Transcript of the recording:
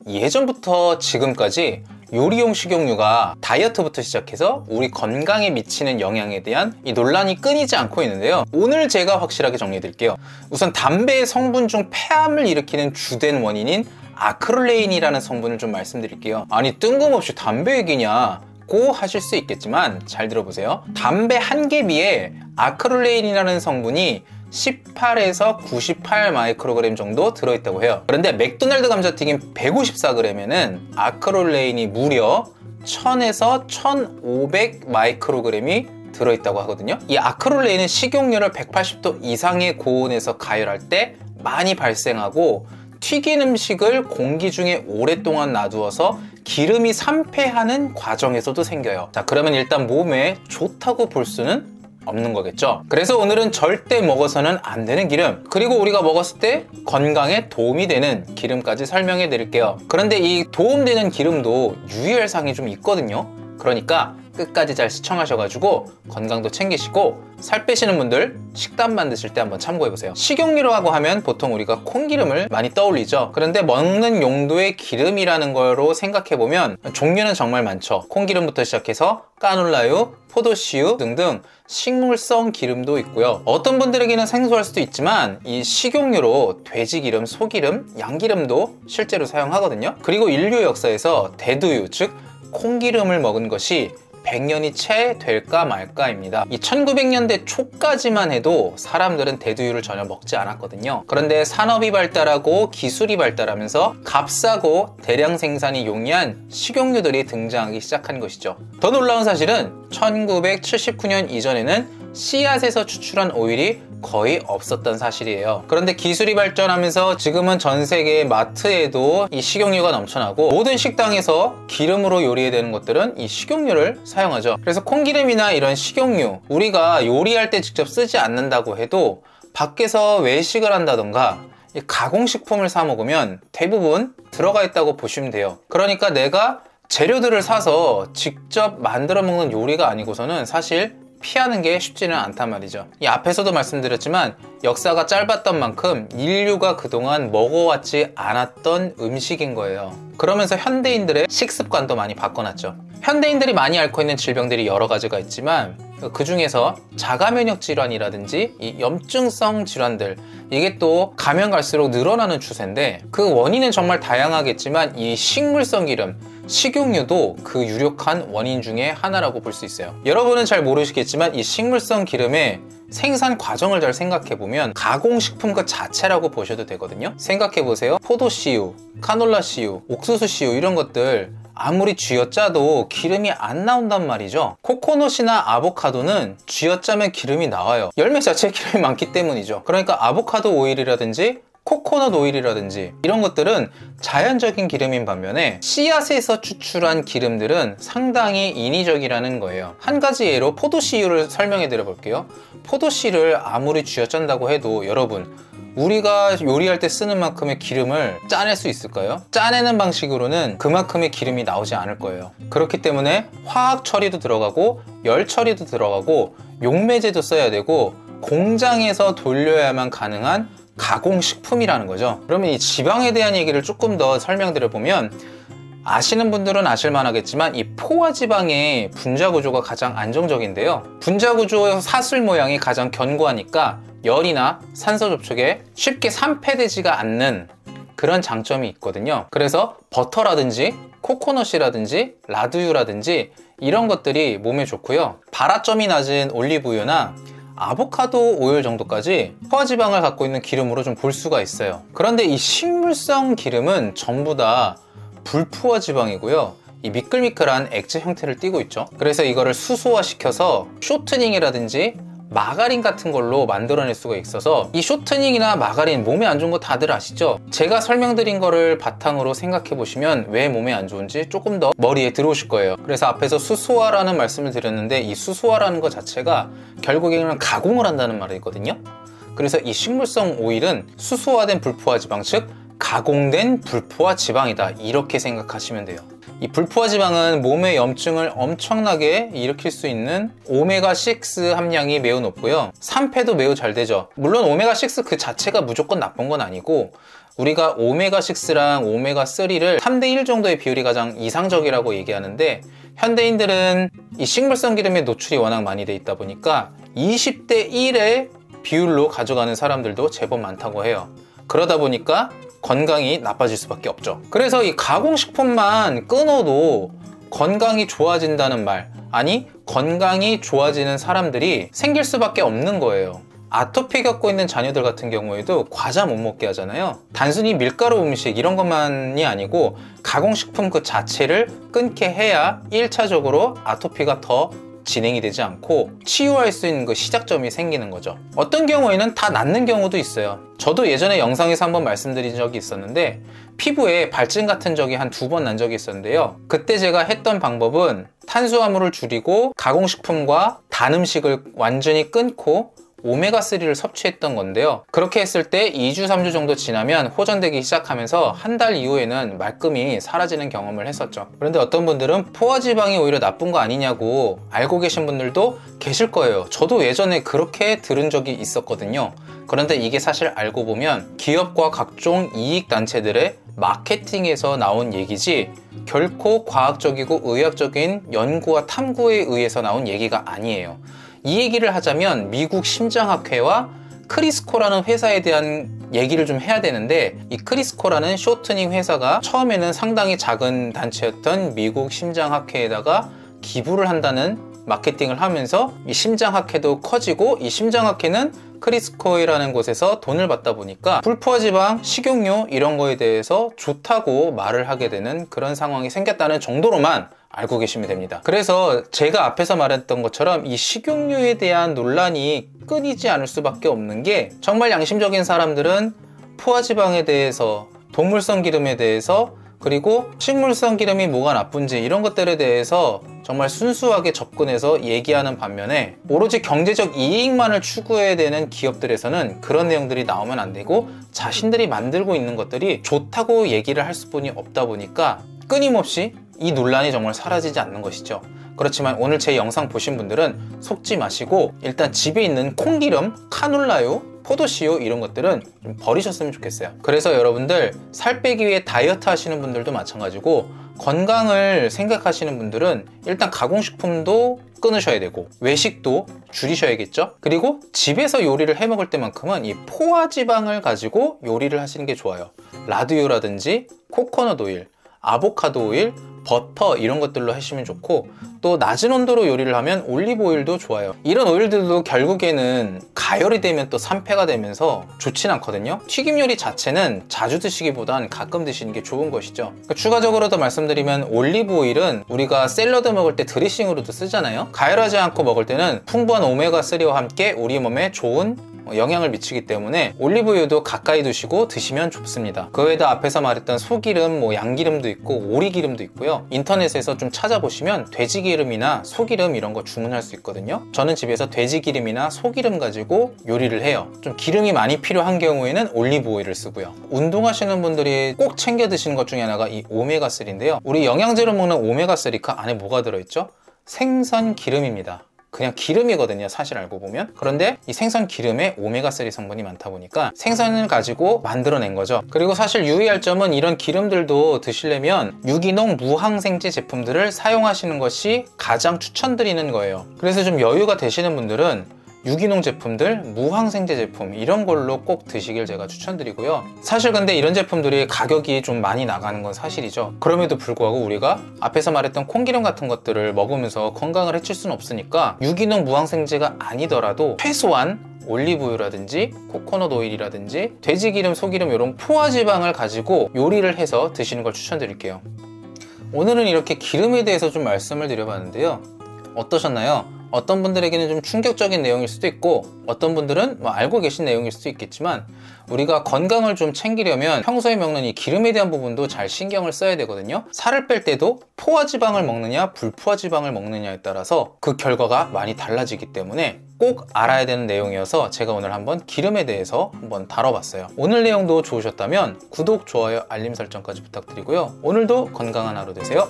예전부터 지금까지 요리용 식용유가 다이어트부터 시작해서 우리 건강에 미치는 영향에 대한 이 논란이 끊이지 않고 있는데요. 오늘 제가 확실하게 정리해 드릴게요. 우선 담배의 성분 중 폐암을 일으키는 주된 원인인 아크릴레인이라는 성분을 좀 말씀드릴게요. 아니 뜬금없이 담배 얘기냐 고 하실 수 있겠지만 잘 들어보세요. 담배 한 개비에 아크릴레인이라는 성분이 18에서 98 마이크로그램 정도 들어있다고 해요. 그런데 맥도날드 감자튀김 154g에는 아크릴레인이 무려 1000에서 1500 마이크로그램이 들어있다고 하거든요. 이 아크릴레인은 식용유를 180도 이상의 고온에서 가열할 때 많이 발생하고 튀긴 음식을 공기 중에 오랫동안 놔두어서 기름이 산패하는 과정에서도 생겨요. 자, 그러면 일단 몸에 좋다고 볼 수는 없는 거겠죠. 그래서 오늘은 절대 먹어서는 안 되는 기름, 그리고 우리가 먹었을 때 건강에 도움이 되는 기름까지 설명해 드릴게요. 그런데 이 도움되는 기름도 유의할사항이 좀 있거든요. 그러니까 끝까지 잘 시청하셔가지고 건강도 챙기시고 살 빼시는 분들 식단 만드실 때 한번 참고해보세요. 식용유라고 하면 보통 우리가 콩기름을 많이 떠올리죠. 그런데 먹는 용도의 기름이라는 거로 생각해보면 종류는 정말 많죠. 콩기름부터 시작해서 까놀라유, 포도씨유 등등 식물성 기름도 있고요. 어떤 분들에게는 생소할 수도 있지만 이 식용유로 돼지기름, 소기름, 양기름도 실제로 사용하거든요. 그리고 인류 역사에서 대두유, 즉 콩기름을 먹은 것이 100년이 채 될까 말까입니다. 이 1900년대 초까지만 해도 사람들은 대두유를 전혀 먹지 않았거든요. 그런데 산업이 발달하고 기술이 발달하면서 값싸고 대량 생산이 용이한 식용유들이 등장하기 시작한 것이죠. 더 놀라운 사실은 1979년 이전에는 씨앗에서 추출한 오일이 거의 없었던 사실이에요. 그런데 기술이 발전하면서 지금은 전 세계 마트에도 이 식용유가 넘쳐나고 모든 식당에서 기름으로 요리해야 되는 것들은 이 식용유를 사용하죠. 그래서 콩기름이나 이런 식용유, 우리가 요리할 때 직접 쓰지 않는다고 해도 밖에서 외식을 한다던가 가공식품을 사 먹으면 대부분 들어가 있다고 보시면 돼요. 그러니까 내가 재료들을 사서 직접 만들어 먹는 요리가 아니고서는 사실 피하는 게 쉽지는 않단 말이죠. 이 앞에서도 말씀드렸지만 역사가 짧았던 만큼 인류가 그동안 먹어왔지 않았던 음식인 거예요. 그러면서 현대인들의 식습관도 많이 바꿔놨죠. 현대인들이 많이 앓고 있는 질병들이 여러 가지가 있지만 그 중에서 자가면역 질환이라든지 이 염증성 질환들, 이게 또 가면 갈수록 늘어나는 추세인데 그 원인은 정말 다양하겠지만 이 식물성 기름, 식용유도 그 유력한 원인 중에 하나라고 볼 수 있어요. 여러분은 잘 모르시겠지만 이 식물성 기름의 생산 과정을 잘 생각해보면 가공식품 그 자체라고 보셔도 되거든요. 생각해보세요. 포도씨유, 카놀라씨유, 옥수수씨유 이런 것들 아무리 쥐어짜도 기름이 안 나온단 말이죠. 코코넛이나 아보카도는 쥐어짜면 기름이 나와요. 열매 자체에 기름이 많기 때문이죠. 그러니까 아보카도 오일이라든지 코코넛 오일이라든지 이런 것들은 자연적인 기름인 반면에 씨앗에서 추출한 기름들은 상당히 인위적이라는 거예요. 한 가지 예로 포도씨유를 설명해 드려 볼게요. 포도씨를 아무리 쥐어짠다고 해도 여러분, 우리가 요리할 때 쓰는 만큼의 기름을 짜낼 수 있을까요? 짜내는 방식으로는 그만큼의 기름이 나오지 않을 거예요. 그렇기 때문에 화학 처리도 들어가고 열 처리도 들어가고 용매제도 써야 되고 공장에서 돌려야만 가능한 가공식품이라는 거죠. 그러면 이 지방에 대한 얘기를 조금 더 설명드려보면 아시는 분들은 아실만 하겠지만 이 포화지방의 분자 구조가 가장 안정적인데요. 분자 구조의 사슬 모양이 가장 견고하니까 열이나 산소 접촉에 쉽게 산패되지가 않는 그런 장점이 있거든요. 그래서 버터라든지 코코넛이라든지 라두유라든지 이런 것들이 몸에 좋고요. 발화점이 낮은 올리브유나 아보카도 오일 정도까지 포화지방을 갖고 있는 기름으로 좀 볼 수가 있어요. 그런데 이 식물성 기름은 전부 다 불포화지방이고요. 이 미끌미끌한 액체 형태를 띠고 있죠. 그래서 이거를 수소화시켜서 쇼트닝이라든지 마가린 같은 걸로 만들어낼 수가 있어서 이 쇼트닝이나 마가린 몸에 안 좋은 거 다들 아시죠? 제가 설명드린 거를 바탕으로 생각해 보시면 왜 몸에 안 좋은지 조금 더 머리에 들어오실 거예요. 그래서 앞에서 수소화라는 말씀을 드렸는데 이 수소화라는 것 자체가 결국에는 가공을 한다는 말이거든요. 그래서 이 식물성 오일은 수소화된 불포화지방, 즉 가공된 불포화지방이다, 이렇게 생각하시면 돼요. 이 불포화지방은 몸의 염증을 엄청나게 일으킬 수 있는 오메가6 함량이 매우 높고요. 산패도 매우 잘 되죠. 물론 오메가6 그 자체가 무조건 나쁜 건 아니고 우리가 오메가6랑 오메가3를 3대1 정도의 비율이 가장 이상적이라고 얘기하는데, 현대인들은 이 식물성 기름에 노출이 워낙 많이 돼 있다 보니까 20대1의 비율로 가져가는 사람들도 제법 많다고 해요. 그러다 보니까 건강이 나빠질 수밖에 없죠. 그래서 이 가공식품만 끊어도 건강이 좋아진다는 말, 아니 건강이 좋아지는 사람들이 생길 수밖에 없는 거예요. 아토피 겪고 있는 자녀들 같은 경우에도 과자 못 먹게 하잖아요. 단순히 밀가루 음식 이런 것만이 아니고 가공식품 그 자체를 끊게 해야 1차적으로 아토피가 더 진행이 되지 않고 치유할 수 있는 그 시작점이 생기는 거죠. 어떤 경우에는 다 낫는 경우도 있어요. 저도 예전에 영상에서 한번 말씀드린 적이 있었는데, 피부에 발진 같은 적이 한 2번 난 적이 있었는데요. 그때 제가 했던 방법은 탄수화물을 줄이고 가공식품과 단 음식을 완전히 끊고 오메가3를 섭취했던 건데요. 그렇게 했을 때 2주, 3주 정도 지나면 호전되기 시작하면서 한 달 이후에는 말끔히 사라지는 경험을 했었죠. 그런데 어떤 분들은 포화지방이 오히려 나쁜 거 아니냐고 알고 계신 분들도 계실 거예요. 저도 예전에 그렇게 들은 적이 있었거든요. 그런데 이게 사실 알고 보면 기업과 각종 이익단체들의 마케팅에서 나온 얘기지 결코 과학적이고 의학적인 연구와 탐구에 의해서 나온 얘기가 아니에요. 이 얘기를 하자면 미국 심장학회와 크리스코라는 회사에 대한 얘기를 좀 해야 되는데, 이 크리스코라는 쇼트닝 회사가 처음에는 상당히 작은 단체였던 미국 심장학회에다가 기부를 한다는 마케팅을 하면서 이 심장학회도 커지고, 이 심장학회는 크리스코라는 곳에서 돈을 받다 보니까 불포화지방, 식용유 이런 거에 대해서 좋다고 말을 하게 되는 그런 상황이 생겼다는 정도로만 알고 계시면 됩니다. 그래서 제가 앞에서 말했던 것처럼 이 식용유에 대한 논란이 끊이지 않을 수밖에 없는 게, 정말 양심적인 사람들은 포화지방에 대해서, 동물성 기름에 대해서, 그리고 식물성 기름이 뭐가 나쁜지 이런 것들에 대해서 정말 순수하게 접근해서 얘기하는 반면에, 오로지 경제적 이익만을 추구해야 되는 기업들에서는 그런 내용들이 나오면 안 되고 자신들이 만들고 있는 것들이 좋다고 얘기를 할 수뿐이 없다 보니까 끊임없이 이 논란이 정말 사라지지 않는 것이죠. 그렇지만 오늘 제 영상 보신 분들은 속지 마시고 일단 집에 있는 콩기름, 카놀라유, 포도씨유 이런 것들은 좀 버리셨으면 좋겠어요. 그래서 여러분들 살 빼기 위해 다이어트 하시는 분들도 마찬가지고, 건강을 생각하시는 분들은 일단 가공식품도 끊으셔야 되고 외식도 줄이셔야겠죠. 그리고 집에서 요리를 해 먹을 때만큼은 이 포화지방을 가지고 요리를 하시는 게 좋아요. 라드유라든지 코코넛 오일, 아보카도 오일, 버터 이런 것들로 하시면 좋고, 또 낮은 온도로 요리를 하면 올리브 오일도 좋아요. 이런 오일들도 결국에는 가열이 되면 또 산패가 되면서 좋진 않거든요. 튀김 요리 자체는 자주 드시기보단 가끔 드시는 게 좋은 것이죠. 추가적으로 더 말씀드리면, 올리브 오일은 우리가 샐러드 먹을 때 드레싱으로도 쓰잖아요. 가열하지 않고 먹을 때는 풍부한 오메가3와 함께 우리 몸에 좋은 영향을 미치기 때문에 올리브유도 가까이 두시고 드시면 좋습니다. 그 외에도 앞에서 말했던 소기름, 양기름도 있고 오리기름도 있고요. 인터넷에서 좀 찾아보시면 돼지기름이나 소기름 이런 거 주문할 수 있거든요. 저는 집에서 돼지기름이나 소기름 가지고 요리를 해요. 좀 기름이 많이 필요한 경우에는 올리브 오일을 쓰고요. 운동하시는 분들이 꼭 챙겨 드시는 것 중에 하나가 이 오메가3인데요. 우리 영양제로 먹는 오메가3 그 안에 뭐가 들어있죠? 생선 기름입니다. 그냥 기름이거든요, 사실 알고 보면. 그런데 이 생선 기름에 오메가3 성분이 많다 보니까 생선을 가지고 만들어낸 거죠. 그리고 사실 유의할 점은, 이런 기름들도 드시려면 유기농 무항생제 제품들을 사용하시는 것이 가장 추천드리는 거예요. 그래서 좀 여유가 되시는 분들은 유기농 제품들, 무항생제 제품 이런 걸로 꼭 드시길 제가 추천드리고요. 사실 근데 이런 제품들이 가격이 좀 많이 나가는 건 사실이죠. 그럼에도 불구하고 우리가 앞에서 말했던 콩기름 같은 것들을 먹으면서 건강을 해칠 수는 없으니까 유기농 무항생제가 아니더라도 최소한 올리브유라든지 코코넛 오일이라든지 돼지기름, 소기름 이런 포화지방을 가지고 요리를 해서 드시는 걸 추천드릴게요. 오늘은 이렇게 기름에 대해서 좀 말씀을 드려봤는데요. 어떠셨나요? 어떤 분들에게는 좀 충격적인 내용일 수도 있고, 어떤 분들은 알고 계신 내용일 수도 있겠지만, 우리가 건강을 좀 챙기려면 평소에 먹는 이 기름에 대한 부분도 잘 신경을 써야 되거든요. 살을 뺄 때도 포화지방을 먹느냐 불포화지방을 먹느냐에 따라서 그 결과가 많이 달라지기 때문에 꼭 알아야 되는 내용이어서 제가 오늘 한번 기름에 대해서 한번 다뤄봤어요. 오늘 내용도 좋으셨다면 구독, 좋아요, 알림 설정까지 부탁드리고요. 오늘도 건강한 하루 되세요.